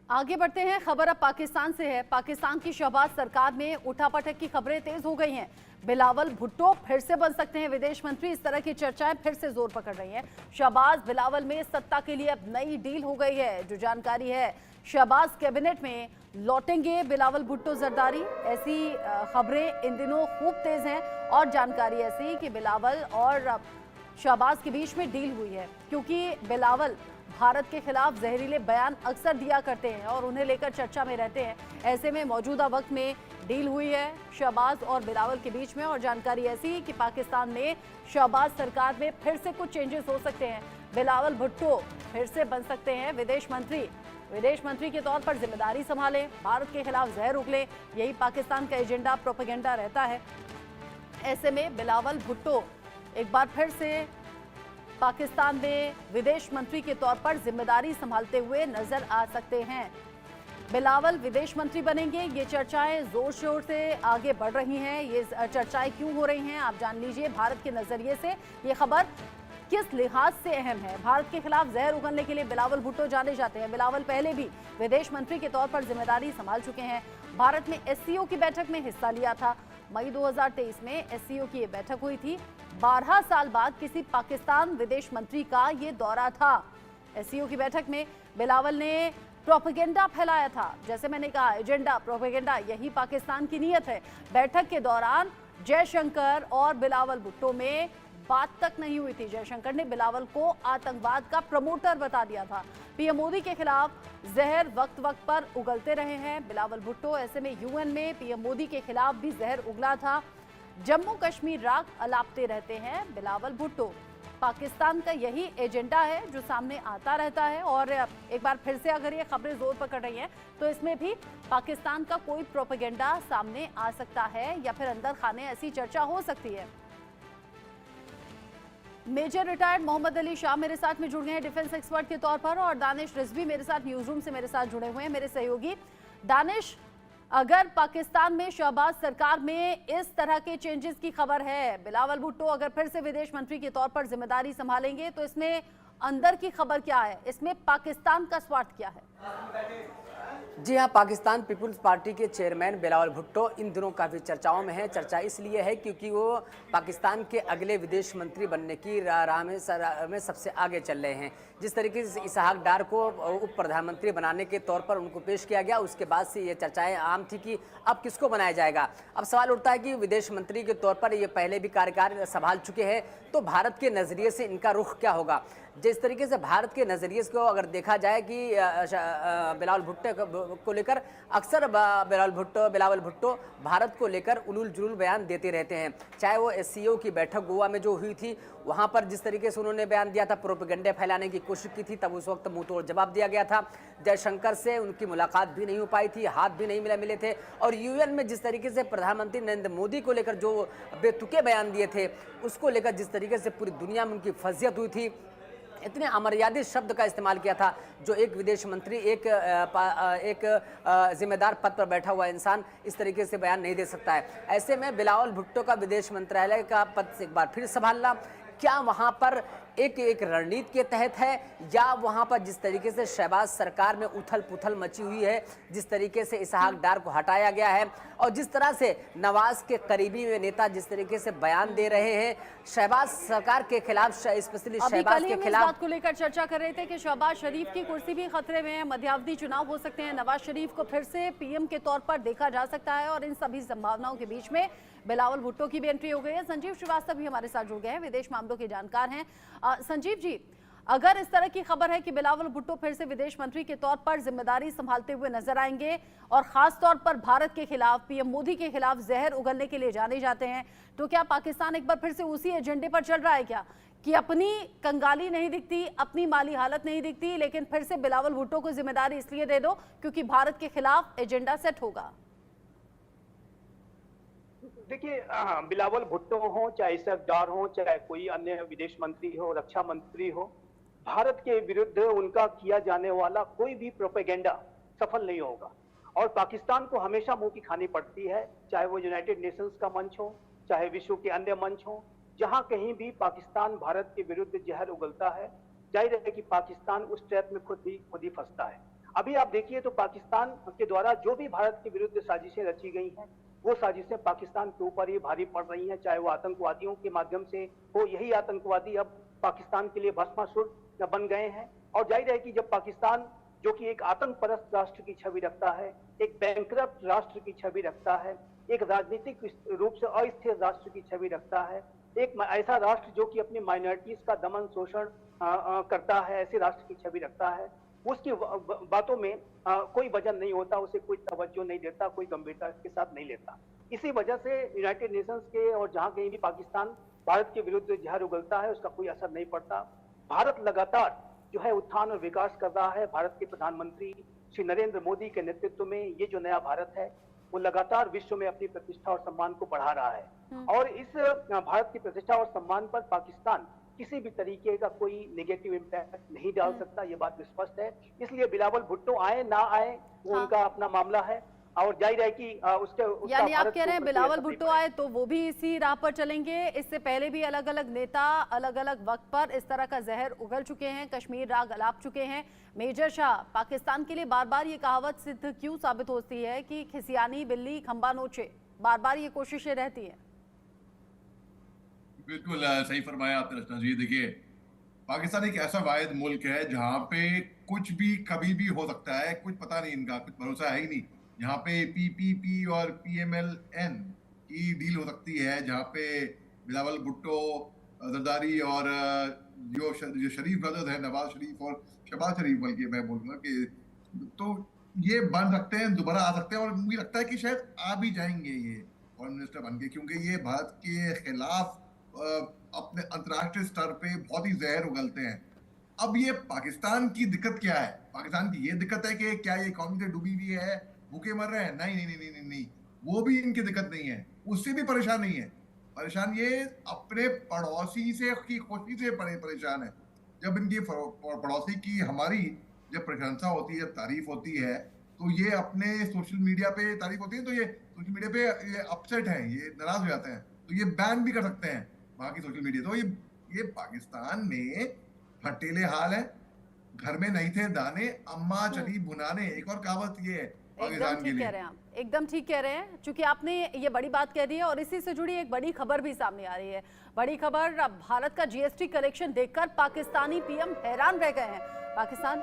आगे बढ़ते हैं। खबर अब पाकिस्तान से है। पाकिस्तान की शहबाज सरकार में उठापटक की खबरें तेज हो गई हैं। बिलावल भुट्टो फिर से बन सकते हैं विदेश मंत्री, इस तरह की चर्चाएं फिर से जोर पकड़ रही हैं। शहबाज बिलावल में सत्ता के लिए अब नई डील हो गई है। जो जानकारी है, शहबाज कैबिनेट में लौटेंगे बिलावल भुट्टो जरदारी। ऐसी खबरें इन दिनों खूब तेज हैं और जानकारी ऐसी कि बिलावल और शहबाज के बीच में डील हुई है, क्योंकि बिलावल भारत के खिलाफ जहरीले बयान अक्सर दिया करते हैं और उन्हें लेकर चर्चा में रहते हैं। ऐसे में मौजूदा वक्त में डील हुई है शहबाज और बिलावल के बीच में, और जानकारी ऐसी कि पाकिस्तान में शहबाज सरकार में फिर से कुछ चेंजेस हो सकते हैं। बिलावल भुट्टो फिर से बन सकते हैं विदेश मंत्री। विदेश मंत्री के तौर पर जिम्मेदारी संभालें, भारत के खिलाफ जहर उगले, यही पाकिस्तान का एजेंडा, प्रोपेगेंडा रहता है। ऐसे में बिलावल भुट्टो एक बार फिर से पाकिस्तान में विदेश मंत्री के तौर पर जिम्मेदारी संभालते हुए नजर आ सकते हैं। बिलावल विदेश मंत्री बनेंगे, ये चर्चाएं जोर शोर से आगे बढ़ रही हैं। ये चर्चाएं क्यों हो रही हैं, आप जान लीजिए। भारत के नजरिए से ये खबर किस लिहाज से अहम है। भारत के खिलाफ जहर उगलने के लिए बिलावल भुट्टो जाने जाते हैं। बिलावल पहले भी विदेश मंत्री के तौर पर जिम्मेदारी संभाल चुके हैं। भारत ने एससीओ की बैठक में हिस्सा लिया था। मई 2023 में एससीओ की ये बैठक हुई थी। 12 साल बाद किसी पाकिस्तान विदेश मंत्री का ये दौरा था। एससीओ की बैठक में बिलावल ने प्रोपेगेंडा फैलाया था। जैसे मैंने कहा, एजेंडा, प्रोपेगेंडा, यही पाकिस्तान की नीयत है। बैठक के दौरान जयशंकर और बिलावल भुट्टो में बात तक नहीं हुई थी। जयशंकर ने बिलावल को आतंकवाद का प्रमोटर बता दिया था। पीएम मोदी के खिलाफ जहर वक्त वक्त पर उगलते रहे हैं बिलावल भुट्टो। ऐसे में यूएन में पीएम मोदी के खिलाफ भी जहर उगला था। जम्मू कश्मीर राग अलापते रहते हैं बिलावल भुट्टो। पाकिस्तान का यही एजेंडा है जो सामने आता रहता है। और एक बार फिर से अगर ये खबरें जोर पकड़ रही हैं तो इसमें भी पाकिस्तान का कोई प्रोपेगेंडा सामने आ सकता है या फिर अंदर खाने ऐसी चर्चा हो सकती है। मेजर रिटायर्ड मोहम्मद अली शाह मेरे साथ में जुड़ गए हैं डिफेंस एक्सपर्ट के तौर पर, और दानिश रिजवी मेरे साथ न्यूज रूम से मेरे साथ जुड़े हुए हैं, मेरे सहयोगी। दानिश, अगर पाकिस्तान में शहबाज सरकार में इस तरह के चेंजेस की खबर है, बिलावल भुट्टो अगर फिर से विदेश मंत्री के तौर पर जिम्मेदारी संभालेंगे, तो इसमें अंदर की खबर क्या है? इसमें पाकिस्तान का स्वार्थ क्या है? जी हाँ, पाकिस्तान पीपुल्स पार्टी के चेयरमैन बिलावल भुट्टो इन दिनों काफ़ी चर्चाओं में है। चर्चा इसलिए है क्योंकि वो पाकिस्तान के अगले विदेश मंत्री बनने की राह में सबसे आगे चल रहे हैं। जिस तरीके से इसहाक डार को उप प्रधानमंत्री बनाने के तौर पर उनको पेश किया गया, उसके बाद से ये चर्चाएं आम थी कि अब किसको बनाया जाएगा। अब सवाल उठता है कि विदेश मंत्री के तौर पर ये पहले भी कार्यकाल संभाल चुके हैं, तो भारत के नज़रिए से इनका रुख क्या होगा। जिस तरीके से भारत के नज़रिए को अगर देखा जाए कि बिलावल भुट्टो को लेकर अक्सर बिलावल भुट्टो भारत को लेकर उलूल जुलूल बयान देते रहते हैं। चाहे वो एससीओ की बैठक गोवा में जो हुई थी, वहाँ पर जिस तरीके से उन्होंने बयान दिया था, प्रोपेगेंडा फैलाने की कोशिश की थी, तब उस वक्त मुंह तोड़ जवाब दिया गया था। जयशंकर से उनकी मुलाकात भी नहीं हो पाई थी, हाथ भी नहीं मिले थे। और यूएन में जिस तरीके से प्रधानमंत्री नरेंद्र मोदी को लेकर जो बेतुके बयान दिए थे, उसको लेकर जिस तरीके से पूरी दुनिया में उनकी फजियत हुई थी, इतने अमर्यादित शब्द का इस्तेमाल किया था जो एक विदेश मंत्री, एक जिम्मेदार पद पर बैठा हुआ इंसान इस तरीके से बयान नहीं दे सकता है। ऐसे में बिलावल भुट्टो का विदेश मंत्रालय का पद से एक बार फिर संभालना, क्या वहाँ पर एक रणनीति के तहत है, या वहाँ पर जिस तरीके से शहबाज सरकार में उथल पुथल मची हुई है, जिस तरीके से इसहाक डार को हटाया गया है और जिस तरह से नवाज के करीबी नेता जिस तरीके से बयान दे रहे हैं शहबाज सरकार के खिलाफ, स्पेशली शहबाज के खिलाफ। बात को लेकर चर्चा कर रहे थे कि शहबाज शरीफ की कुर्सी भी खतरे में है, मध्यावधि चुनाव हो सकते हैं, नवाज शरीफ को फिर से पीएम के तौर पर देखा जा सकता है, और इन सभी संभावनाओं के बीच में बिलावल भुट्टो की भी एंट्री हो गई है। संजीव श्रीवास्तव भी हमारे साथ जुड़ गए हैं, विदेश मामलों के जानकार हैं। संजीव जी, अगर इस तरह की खबर है कि बिलावल भुट्टो फिर से विदेश मंत्री के तौर पर जिम्मेदारी संभालते हुए नजर आएंगे और खास तौर पर भारत के खिलाफ, पीएम मोदी के खिलाफ जहर उगलने के लिए जाने जाते हैं, तो क्या पाकिस्तान एक बार फिर से उसी एजेंडे पर चल रहा है क्या कि अपनी कंगाली नहीं दिखती, अपनी माली हालत नहीं दिखती, लेकिन फिर से बिलावल भुट्टो को जिम्मेदारी इसलिए दे दो क्योंकि भारत के खिलाफ एजेंडा सेट होगा? देखिए, बिलावल भुट्टो हो, चाहे इसहाक डार हो, चाहे कोई अन्य विदेश मंत्री हो, रक्षा मंत्री हो, भारत के विरुद्ध उनका किया जाने वाला कोई भी प्रोपेगेंडा सफल नहीं होगा। और पाकिस्तान को हमेशा मुंह की खानी पड़ती है, चाहे वो यूनाइटेड नेशंस का मंच हो, चाहे विश्व के अन्य मंच हो, जहां कहीं भी पाकिस्तान भारत के विरुद्ध जहर उगलता है, जाहिर है कि पाकिस्तान उस ट्रैप में खुद ही फंसता है। अभी आप देखिए तो पाकिस्तान के द्वारा जो भी भारत के विरुद्ध साजिशें रची गई हैं, वो साजिशें पाकिस्तान के ऊपर ही भारी पड़ रही हैं, चाहे वो आतंकवादियों के माध्यम से हो। यही आतंकवादी अब पाकिस्तान के लिए भस्मासुर बन गए हैं। और जाहिर है कि जब पाकिस्तान, जो कि एक आतंकपरस्त राष्ट्र की छवि रखता है, एक बैंकरप्ट राष्ट्र की छवि रखता है, एक राजनीतिक रूप से अस्थिर राष्ट्र की छवि रखता है, एक ऐसा राष्ट्र जो कि अपनी माइनॉरिटीज का दमन शोषण करता है, ऐसे राष्ट्र की छवि रखता है, उसकी बातों में कोई वजन नहीं होता, उसे कोई तवज्जो नहीं देता, कोई गंभीरता के साथ नहीं लेता। इसी वजह से यूनाइटेड नेशंस के और जहां कहीं भी पाकिस्तान भारत के विरुद्ध जहर उगलता है, उसका कोई असर नहीं पड़ता। भारत लगातार जो है उत्थान और विकास कर रहा है। भारत के प्रधानमंत्री श्री नरेंद्र मोदी के नेतृत्व में ये जो नया भारत है, वो लगातार विश्व में अपनी प्रतिष्ठा और सम्मान को बढ़ा रहा है। और इस भारत की प्रतिष्ठा और सम्मान पर पाकिस्तान किसी भी तरीके का कोई नेगेटिव इम्पैक्ट नहीं डाल सकता, ये बात स्पष्ट है। इसलिए बिलावल भुट्टो आए ना आए वो उनका अपना मामला है। और जाहिर है कि उसका यानी आप भारत कह रहे हैं को बिलावल भुट्टो आए तो वो भी इसी राह पर चलेंगे। इससे पहले भी अलग अलग नेता अलग अलग वक्त पर इस तरह का जहर उगल चुके हैं, कश्मीर राग अलाप चुके हैं। मेजर शाह, पाकिस्तान के लिए बार बार ये कहावत सिद्ध क्यों साबित होती है कि खिसियानी बिल्ली खंबा नोचे, बार बार ये कोशिशें रहती हैं? बिल्कुल सही फरमाया आपने रचना जी। देखिए, पाकिस्तान एक ऐसा वाहिद मुल्क है जहाँ पे कुछ भी कभी भी हो सकता है, कुछ पता नहीं, इनका कुछ भरोसा है ही नहीं। यहाँ पे PPP और PMLN की डील हो सकती है, जहाँ पे बिलावल भुट्टो, जरदारी और जो शरीफ ब्रदर्स हैं, नवाज शरीफ और शहबाज शरीफ, बल्कि मैं बोलूँगा कि तो ये बन सकते हैं, दोबारा आ सकते हैं। और मुझे लगता है कि शायद आ भी जाएंगे ये फॉरेन मिनिस्टर बन के, क्योंकि ये भारत के खिलाफ अपने अंतर्राष्ट्रीय स्तर पे बहुत ही जहर उगलते हैं। अब ये पाकिस्तान की दिक्कत क्या है? पाकिस्तान की ये दिक्कत है कि क्या ये इकॉनमी से डूबी हुई है, भूखे मर रहे हैं? नहीं नहीं नहीं नहीं नहीं, वो भी इनकी दिक्कत नहीं है, उससे भी परेशान नहीं है। परेशान ये अपने पड़ोसी से की खुशी से परेशान है। जब इनकी पड़ोसी की हमारी जब प्रशंसा होती है, जब तारीफ होती है, तो ये अपने सोशल मीडिया पे तारीफ होती है, तो ये सोशल मीडिया पे ये अपसेट हैं, ये नाराज हो जाते हैं, तो ये बैन भी कर सकते हैं वहाँ की सोशल मीडिया। तो ये पाकिस्तान में हटेले हाल है, घर में नहीं थे दाने, अम्मा चली भुनाने, एक और कहावत ये है पाकिस्तान के लिए। कह रहे हैं आप, एकदम ठीक कह रहे हैं। चूंकि आपने ये बड़ी बात कह दी है और इसी से जुड़ी एक बड़ी खबर भी सामने आ रही है। बड़ी खबर, भारत का GST कलेक्शन देखकर पाकिस्तानी PM हैरान रह गए हैं। पाकिस्तान